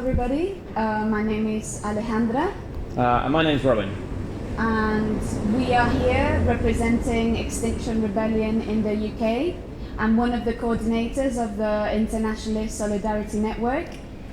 everybody. My name is Alejandra, And my name's Robin. and we are here representing Extinction Rebellion in the UK. I'm one of the coordinators of the Internationalist Solidarity Network.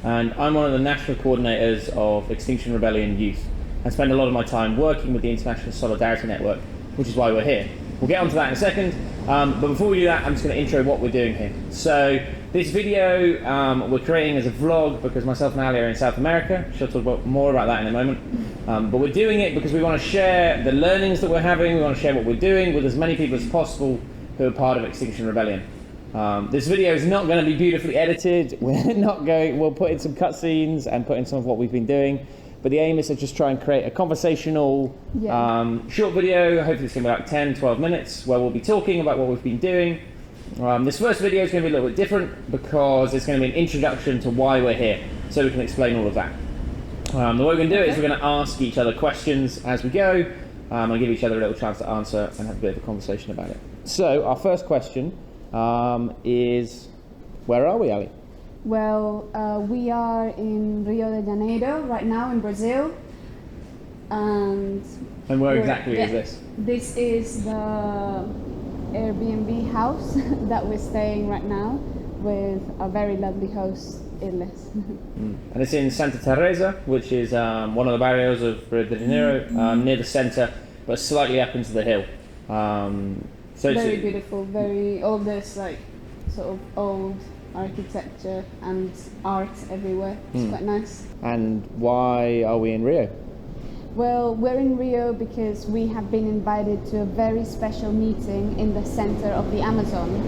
And I'm one of the national coordinators of Extinction Rebellion Youth. I spend a lot of my time working with the International Solidarity Network, which is why we're here. We'll get onto that in a second, but before we do that, I'm just going to intro what we're doing here. So this video we're creating as a vlog because myself and Ali are in South America. She'll talk more about that in a moment. But we're doing it because we want to share the learnings that we're having, we want to share what we're doing with as many people as possible who are part of Extinction Rebellion. This video is not going to be beautifully edited. We'll put in some cutscenes and put in some of what we've been doing. But the aim is to just try and create a conversational short video. Hopefully it's going to be like 10, 12 minutes where we'll be talking about what we've been doing. This first video is going to be a little bit different because it's going to be an introduction to why we're here, so we can explain all of that. The way we're going to do it is we're going to ask each other questions as we go and give each other a little chance to answer and have a bit of a conversation about it. So our first question is, where are we, Ali? Well, we are in Rio de Janeiro right now in Brazil. And where exactly is this? This is the Airbnb house that we're staying right now with a very lovely host, Irles. And it's in Santa Teresa, which is one of the barrios of Rio de Janeiro, near the centre, but slightly up into the hill. So very beautiful, all this like sort of old architecture and art everywhere. It's quite nice. And why are we in Rio? Well, we're in Rio because we have been invited to a very special meeting in the center of the Amazon.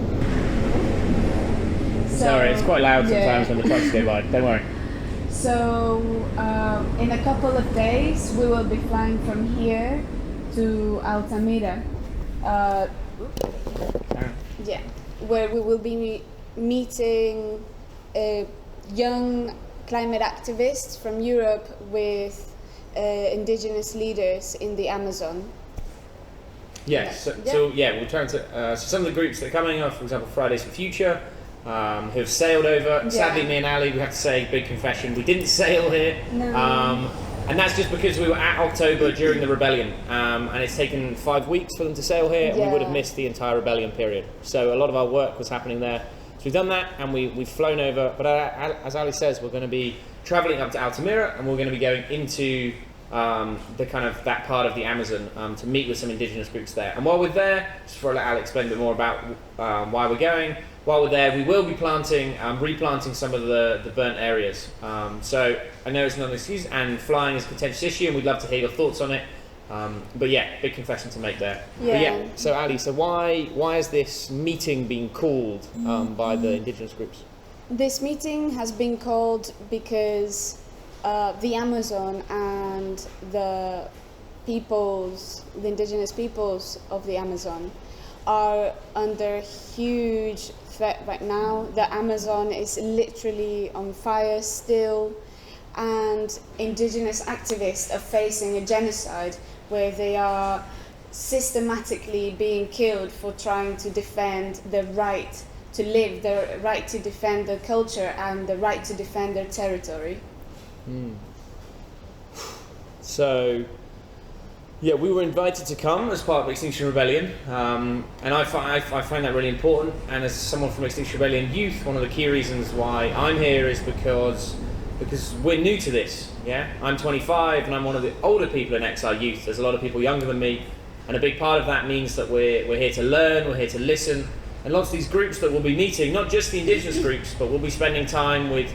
Sorry, it's quite loud sometimes when the trucks go by. Don't worry. So, in a couple of days, we will be flying from here to Altamira. Where we will be meeting young climate activists from Europe with indigenous leaders in the Amazon. Yes, we'll turn to some of the groups that are coming up, for example, Fridays for Future, who have sailed over. Sadly, me and Ali, we have to say, big confession, we didn't sail here. No. And that's just because we were at October during the rebellion, and it's taken 5 weeks for them to sail here, and we would have missed the entire rebellion period. So a lot of our work was happening there. So we've done that, and we've flown over. But as Ali says, we're going to be travelling up to Altamira, and we're going to be going into the kind of that part of the Amazon to meet with some indigenous groups there. And while we're there, just before I let Ali explain a bit more about why we're going, while we're there, we will be replanting some of the burnt areas. So I know it's not an excuse, and flying is a contentious issue, and we'd love to hear your thoughts on it. But yeah, big confession to make there. So Ali, why is this meeting being called by the indigenous groups? This meeting has been called because the Amazon and the indigenous peoples of the Amazon are under huge threat right now. The Amazon is literally on fire still, and indigenous activists are facing a genocide where they are systematically being killed for trying to defend the right to live, the right to defend their culture, and the right to defend their territory. So, yeah, we were invited to come as part of Extinction Rebellion, and I find that really important. And as someone from Extinction Rebellion Youth, one of the key reasons why I'm here is because we're new to this. Yeah, I'm 25 and I'm one of the older people in XR Youth. There's a lot of people younger than me, and a big part of that means that we're here to learn, we're here to listen, and lots of these groups that we'll be meeting, not just the indigenous groups, but we'll be spending time with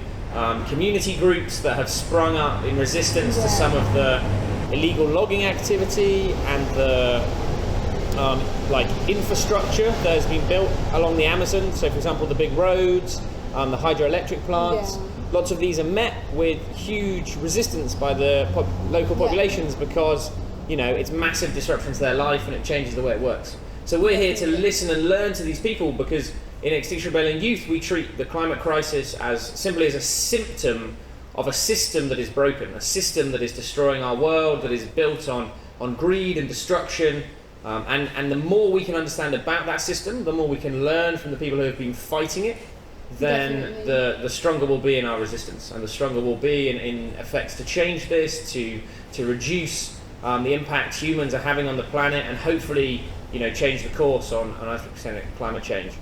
community groups that have sprung up in resistance to some of the illegal logging activity and the infrastructure that has been built along the Amazon. So, for example, the big roads, the hydroelectric plants. Lots of these are met with huge resistance by the local populations because it's massive disruption to their life and it changes the way it works. So we're here to listen and learn to these people because in Extinction Rebellion Youth we treat the climate crisis as simply as a symptom of a system that is broken, a system that is destroying our world, that is built on greed and destruction. And the more we can understand about that system, the more we can learn from the people who have been fighting it, then Definitely. the stronger we'll be in our resistance, and the stronger we'll be in effects to change this, to reduce the impact humans are having on the planet, and hopefully, change the course on anthropogenic climate change.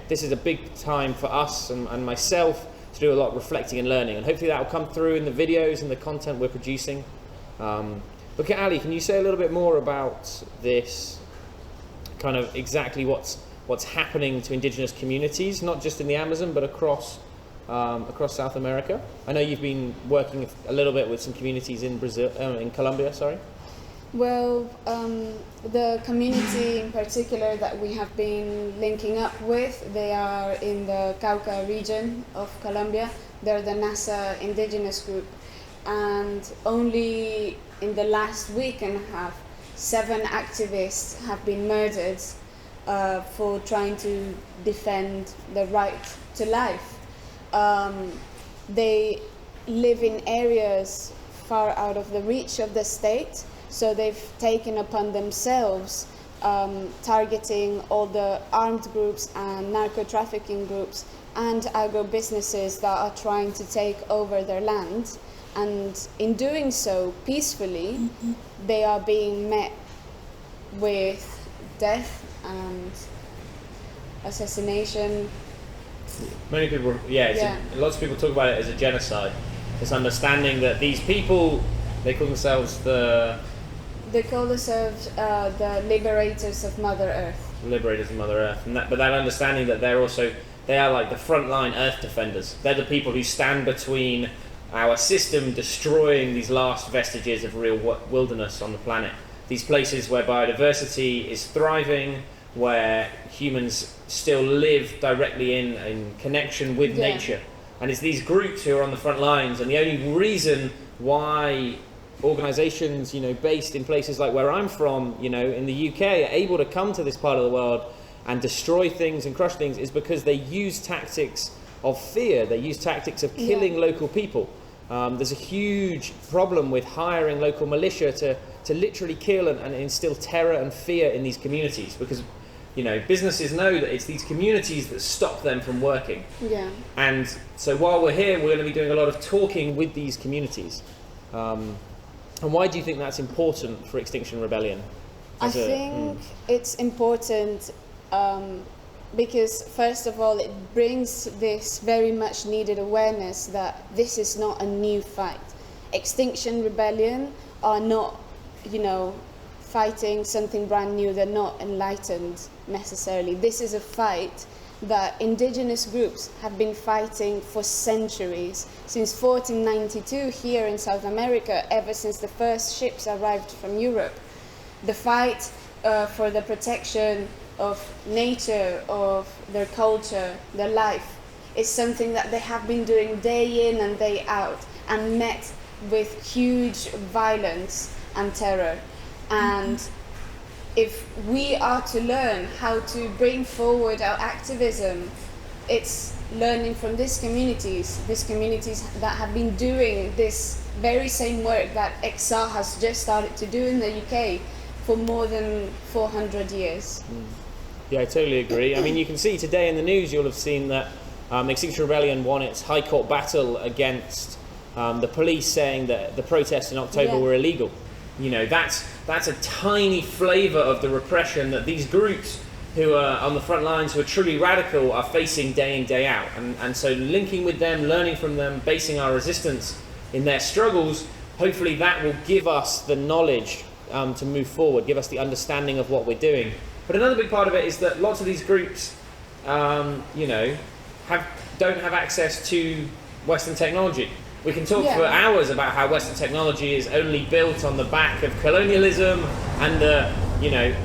This is a big time for us and myself to do a lot of reflecting and learning, and hopefully that will come through in the videos and the content we're producing. But Ali, can you say a little bit more about this, kind of exactly what's happening to indigenous communities, not just in the Amazon, but across South America? I know you've been working a little bit with some communities in Brazil, in Colombia, sorry. Well, the community in particular that we have been linking up with, they are in the Cauca region of Colombia. They're the NASA indigenous group, and only in the last week and a half, 7 activists have been murdered for trying to defend the right to life. They live in areas far out of the reach of the state, so they've taken upon themselves targeting all the armed groups and narco-trafficking groups and agro-businesses that are trying to take over their land. And in doing so peacefully, they are being met with death and assassination. Many people, lots of people talk about it as a genocide. This understanding that these people, they call themselves the liberators of Mother Earth. Liberators of Mother Earth, but that understanding that they are like the frontline Earth defenders. They're the people who stand between our system destroying these last vestiges of real wilderness on the planet. These places where biodiversity is thriving, where humans still live directly in connection with nature. And it's these groups who are on the front lines, and the only reason why organisations, based in places like where I'm from, in the UK, are able to come to this part of the world and destroy things and crush things is because they use tactics of fear. They use tactics of killing local people. There's a huge problem with hiring local militia to literally kill and instill terror and fear in these communities, because businesses know that it's these communities that stop them from working. Yeah. And so while we're here, we're going to be doing a lot of talking with these communities. And why do you think that's important for Extinction Rebellion? I think it's important because, first of all, it brings this very much needed awareness that this is not a new fight. Extinction Rebellion are not, fighting something brand new. They're not enlightened necessarily. This is a fight that indigenous groups have been fighting for centuries, since 1492 here in South America, ever since the first ships arrived from Europe. The fight for the protection of nature, of their culture, their life, is something that they have been doing day in and day out, and met with huge violence and terror. And if we are to learn how to bring forward our activism, it's learning from these communities that have been doing this very same work that XR has just started to do in the UK for more than 400 years. Yeah, I totally agree. I mean, you can see today in the news, you'll have seen that Extinction Rebellion won its High Court battle against the police, saying that the protests in October were illegal. That's a tiny flavour of the repression that these groups who are on the front lines, who are truly radical, are facing day in, day out. And so linking with them, learning from them, basing our resistance in their struggles, hopefully that will give us the knowledge to move forward, give us the understanding of what we're doing. But another big part of it is that lots of these groups, don't have access to Western technology. We can talk for hours about how Western technology is only built on the back of colonialism and the,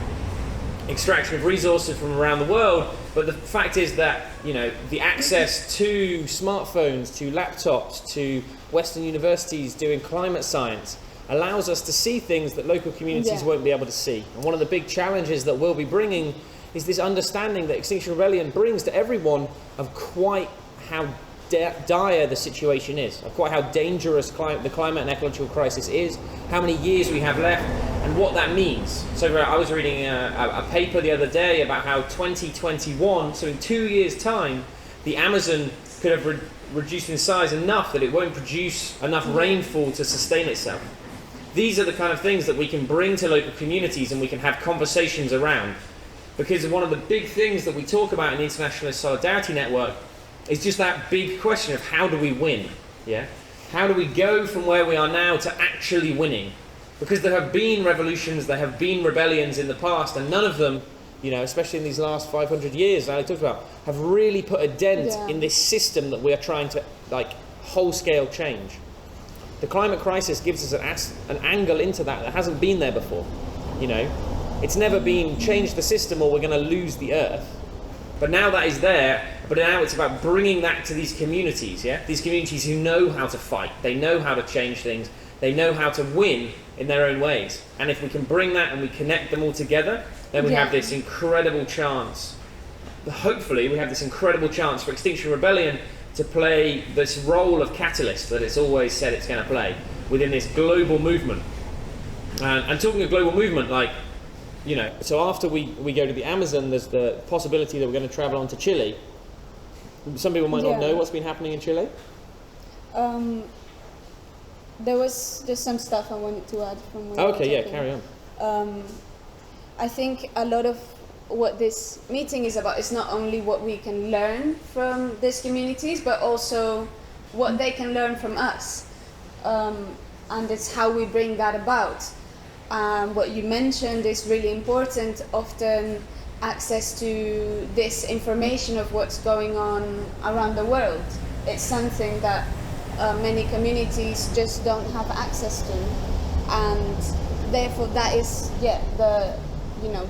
extraction of resources from around the world. But the fact is that, the access to smartphones, to laptops, to Western universities doing climate science allows us to see things that local communities won't be able to see. And one of the big challenges that we'll be bringing is this understanding that Extinction Rebellion brings to everyone of quite how dire the situation is, of quite how dangerous the climate and ecological crisis is, how many years we have left, and what that means. So I was reading a paper the other day about how 2021, so in 2 years' time, the Amazon could have reduced in size enough that it won't produce enough rainfall to sustain itself. These are the kind of things that we can bring to local communities and we can have conversations around. Because one of the big things that we talk about in the International Solidarity Network is just that big question of how do we win? Yeah? How do we go from where we are now to actually winning? Because there have been revolutions, there have been rebellions in the past, and none of them, especially in these last 500 years that I talked about, have really put a dent in this system that we are trying to, whole-scale change. The climate crisis gives us an angle into that hasn't been there before. It's never been change the system or we're going to lose the earth. But now that is there, but now it's about bringing that to these communities, yeah? These communities who know how to fight, they know how to change things, they know how to win in their own ways. And if we can bring that and we connect them all together, then we have this incredible chance. Hopefully we have this incredible chance for Extinction Rebellion to play this role of catalyst that it's always said it's going to play within this global movement. And talking of global movement, so after we go to the Amazon, there's the possibility that we're going to travel on to Chile. Some people might not know what's been happening in Chile. There was just some stuff I wanted to add from what carry on. I think a lot of what this meeting is about is not only what we can learn from these communities, but also what they can learn from us. And it's how we bring that about. What you mentioned is really important, often access to this information of what's going on around the world. It's something that many communities just don't have access to, and therefore that is the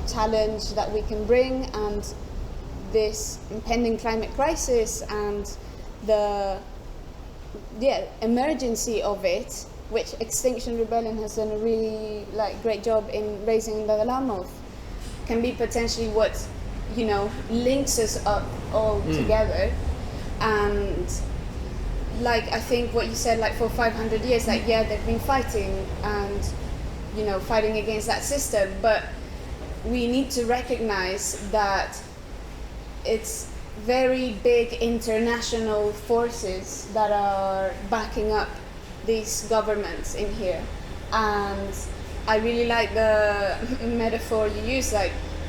challenge that we can bring, and this impending climate crisis and the emergency of it, which Extinction Rebellion has done a really great job in raising the alarm of, can be potentially what links us up all together. And I think what you said, for 500 years, they've been fighting and fighting against that system, but we need to recognize that it's very big international forces that are backing up these governments in here. And I really like the metaphor you use,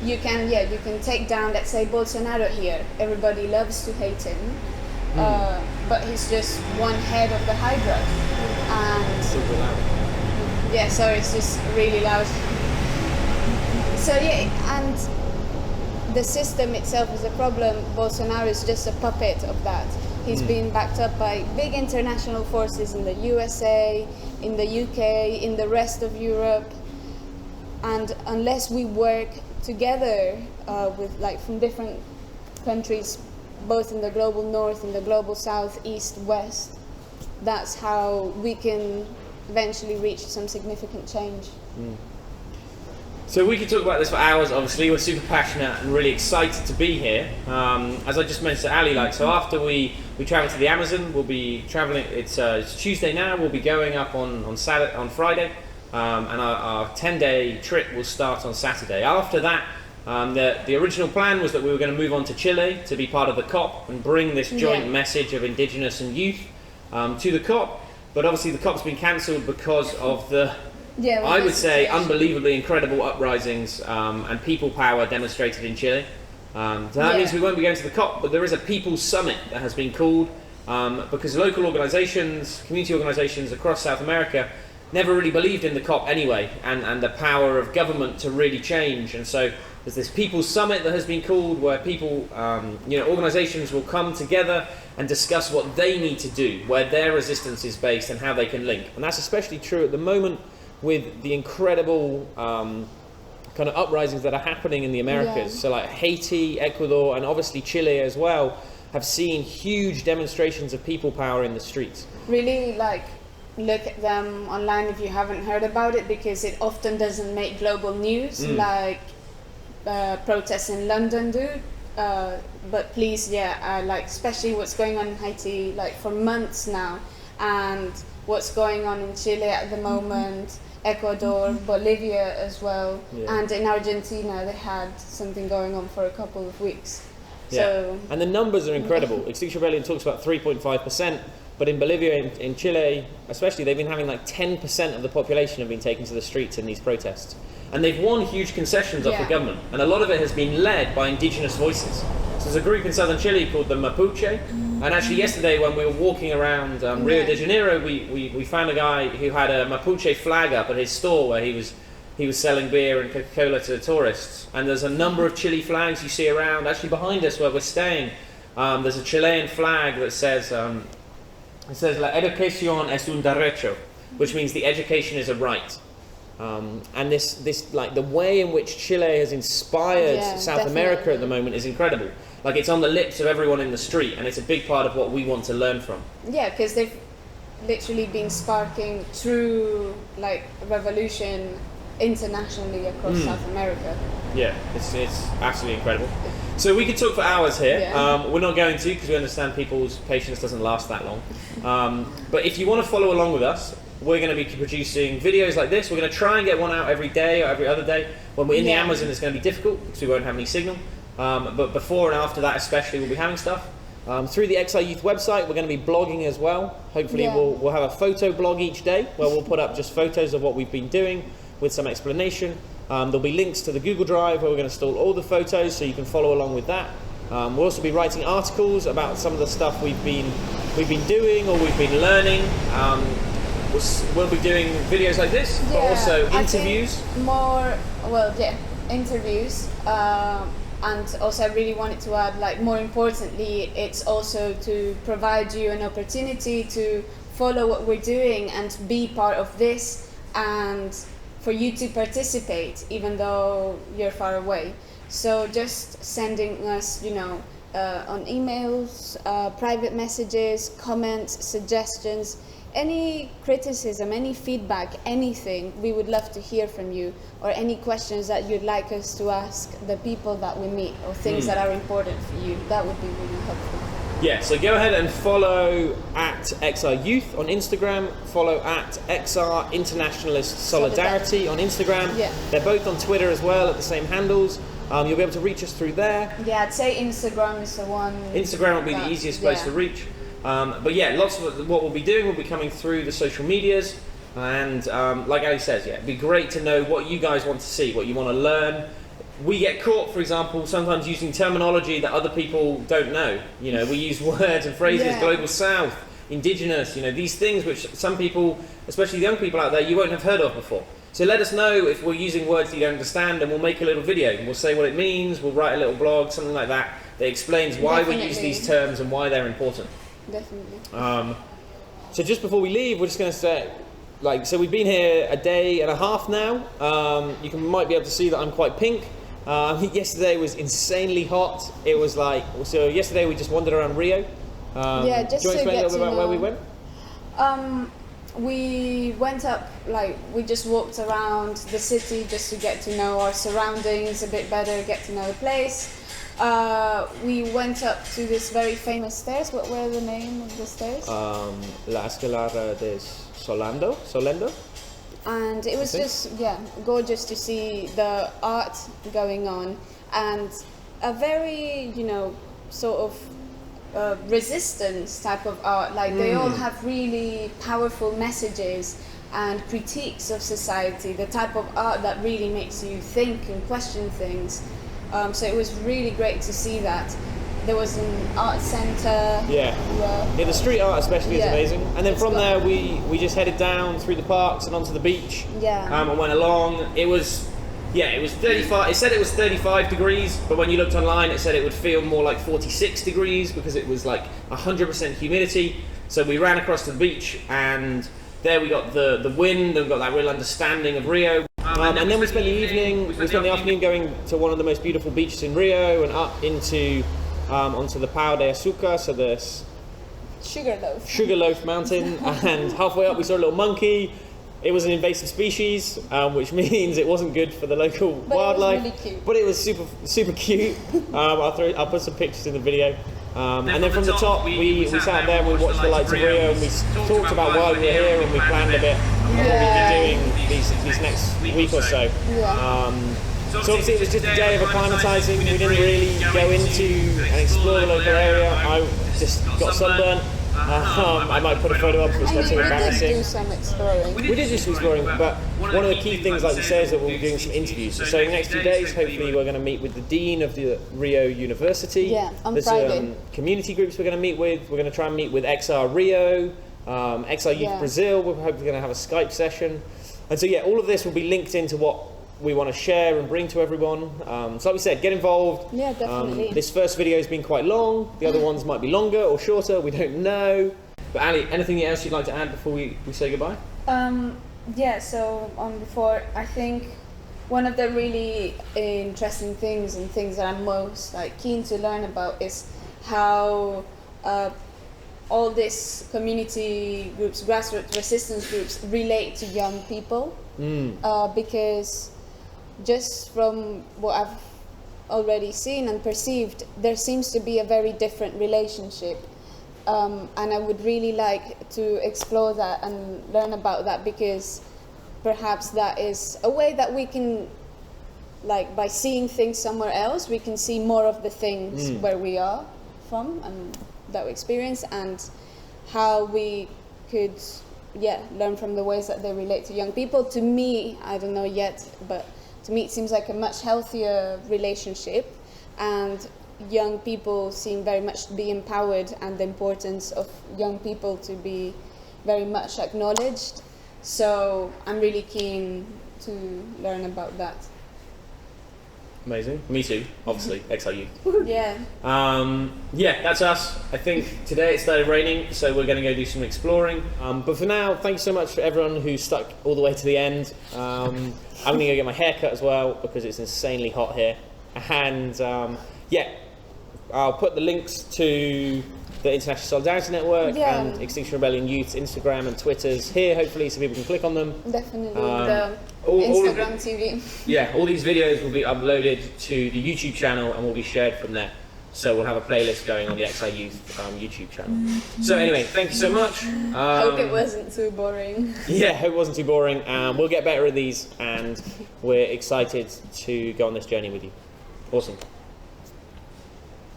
you can take down, let's say, Bolsonaro here. Everybody loves to hate him, but he's just one head of the Hydra. And super loud. Sorry, it's just really loud. So and the system itself is a problem. Bolsonaro is just a puppet of that. He's been backed up by big international forces in the USA, in the UK, in the rest of Europe. And unless we work together with from different countries, both in the global north, in the global south, east, west, that's how we can eventually reach some significant change. So we could talk about this for hours. Obviously, we're super passionate and really excited to be here. As I just mentioned to Ali, so after we travel to the Amazon, we'll be traveling. It's Tuesday now. We'll be going up on Friday, and our 10-day trip will start on Saturday. After that, the original plan was that we were going to move on to Chile to be part of the COP and bring this joint message of indigenous and youth to the COP. But obviously, the COP's been cancelled because of the I would say unbelievably incredible uprisings and people power demonstrated in Chile. So that means we won't be going to the COP, but there is a People's Summit that has been called because local organisations, community organisations across South America never really believed in the COP anyway and the power of government to really change. And so there's this People's Summit that has been called where people, organisations will come together and discuss what they need to do, where their resistance is based and how they can link. And that's especially true at the moment with the incredible kind of uprisings that are happening in the Americas. So Haiti, Ecuador, and obviously Chile as well have seen huge demonstrations of people power in the streets. Really look at them online if you haven't heard about it, because it often doesn't make global news like protests in London do. But please, especially what's going on in Haiti for months now, and what's going on in Chile at the moment. Ecuador, Bolivia as well, Yeah. and in Argentina they had something going on for a couple of weeks. Yeah. So And the numbers are incredible. Extinction Rebellion talks about 3.5%, but in Bolivia, in Chile especially, they've been having like 10% of the population have been taken to the streets in these protests. And they've won huge concessions off the Yeah. government, and a lot of it has been led by indigenous voices. So there's a group in southern Chile called the Mapuche, and actually yesterday when we were walking around Rio Yeah. de Janeiro, we found a guy who had a Mapuche flag up at his store where he was selling beer and Coca-Cola to tourists. And there's a number of Chile flags you see around. Actually behind us where we're staying, there's a Chilean flag that says, La educación es un derecho, which means the education is a right. And this like the way in which Chile has inspired Yeah, South America at the definitely. moment is incredible. Like it's on the lips of everyone in the street, and it's a big part of what we want to learn from. yeah, because they've literally been sparking true like revolution internationally across South America. Yeah, it's absolutely incredible. So we could talk for hours here. Yeah. We're not going to because we understand people's patience doesn't last that long. But if you want to follow along with us, we're going to be producing videos like this. We're going to try and get one out every day or every other day. When we're in the Yeah. Amazon, it's going to be difficult because we won't have any signal. But before and after that especially, we'll be having stuff. Through the XI Youth website, we're going to be blogging as well. Hopefully Yeah. we'll have a photo blog each day where we'll put up just photos of what we've been doing with some explanation. There'll be links to the Google Drive where we're going to store all the photos so you can follow along with that. We'll also be writing articles about some of the stuff we've been doing or we've been learning. We'll be doing videos like this, but also I interviews. think interviews. And also I really wanted to add, like, more importantly, it's also to provide you an opportunity to follow what we're doing and be part of this, and for you to participate even though you're far away. So just sending us, on emails, private messages, comments, suggestions, any criticism, any feedback, anything, we would love to hear from you, or any questions that you'd like us to ask the people that we meet, or things that are important for you. That would be really helpful. Yeah, so go ahead and follow at XR Youth on Instagram, follow at XR Internationalist Solidarity on Instagram. Yeah. They're both on Twitter as well at the same handles. You'll be able to reach us through there. Yeah, I'd say Instagram is the one. Instagram will be the easiest place to reach. But yeah, lots of what we'll be doing will be coming through the social medias. And like Ali says, yeah, it'd be great to know what you guys want to see, what you want to learn. We get caught, for example, sometimes using terminology that other people don't know. We use words and phrases, Yeah. Global South, Indigenous, these things which some people, especially the young people out there, you won't have heard of before. So let us know if we're using words that you don't understand, and we'll make a little video. And we'll say what it means, we'll write a little blog, something like that, that explains why we use Definitely. these terms and why they're important. Definitely. So just before we leave, we're just going to say, so we've been here a day and a half now. You might be able to see that I'm quite pink. Yesterday was insanely hot. It was so yesterday we just wandered around Rio. Yeah, just do you want to to explain a get little bit to about where know- we went? We went up, we just walked around the city just to get to know our surroundings a bit better, get to know the place. We went up to this very famous stairs. What were the name of the stairs? La Escalara de Solendo. And it was think. just, gorgeous to see the art going on, and a very, sort of resistance type of art. Like they all have really powerful messages and critiques of society, the type of art that really makes you think and question things. So it was really great to see that. There was an art centre. Yeah. where- The street art especially is Yeah. amazing. And then It's from got- there we just headed down through the parks and onto the beach. Yeah. And went along. It was 35. It said it was 35 degrees, but when you looked online, it said it would feel more like 46 degrees because it was like 100% humidity. So we ran across the beach, and there we got the wind, and we got that real understanding of Rio. And then we spent the evening. We spent the afternoon going to one of the most beautiful beaches in Rio and up into onto the Pau de Azucar, so the Sugarloaf Mountain. And halfway up, we saw a little monkey. It was an invasive species, which means it wasn't good for the local But wildlife. it was really cute. But it was super cute. I'll put some pictures in the video. And then from the top, we sat there and we watched the lights of Rio, and we talked about why we were here, and we planned a bit what we've been doing these next week or so. Yeah. So obviously it was just a day of acclimatising. We didn't really go into and explore the local area. I just got sunburnt. I might put a photo up if it's I not mean, too we did embarrassing. do some exploring. We did do some exploring, but one of the key things, like we say, is that we'll be doing some interviews. So in the next 2 days, hopefully we're going to meet with the Dean of the Rio University. Yeah, on There's Friday. community groups we're going to meet with. We're going to try and meet with XR Rio, XR Youth Yeah. Brazil. We're hopefully going to have a Skype session. And so yeah, all of this will be linked into what we want to share and bring to everyone. So like we said, get involved. Yeah, definitely. This first video has been quite long. The other ones might be longer or shorter. We don't know. But Ali, anything else you'd like to add before we say goodbye? Yeah, so before, I think one of the really interesting things and things that I'm most keen to learn about is how all these community groups, grassroots resistance groups, relate to young people. Because just from what I've already seen and perceived, there seems to be a very different relationship. And I would really like to explore that and learn about that, because perhaps that is a way that we can, by seeing things somewhere else, we can see more of the things where we are from and that we experience, and how we could, learn from the ways that they relate to young people. To me, I don't know yet, but to me it seems like a much healthier relationship, and young people seem very much to be empowered, and the importance of young people to be very much acknowledged. So I'm really keen to learn about that. Amazing. Me too, obviously. XRU. Yeah. That's us. I think today it started raining, so we're going to go do some exploring. But for now, thank you so much for everyone who stuck all the way to the end. I'm going to go get my hair cut as well, because it's insanely hot here. And I'll put the links to the International Solidarity Network and Extinction Rebellion Youth's Instagram and Twitters here, hopefully, so people can click on them. Definitely. all Instagram TV. Yeah, all these videos will be uploaded to the YouTube channel and will be shared from there. So we'll have a playlist going on the XI Youth YouTube channel. So anyway, thank you so much. Hope it wasn't too boring. Yeah, hope it wasn't too boring. We'll get better at these, and we're excited to go on this journey with you. Awesome.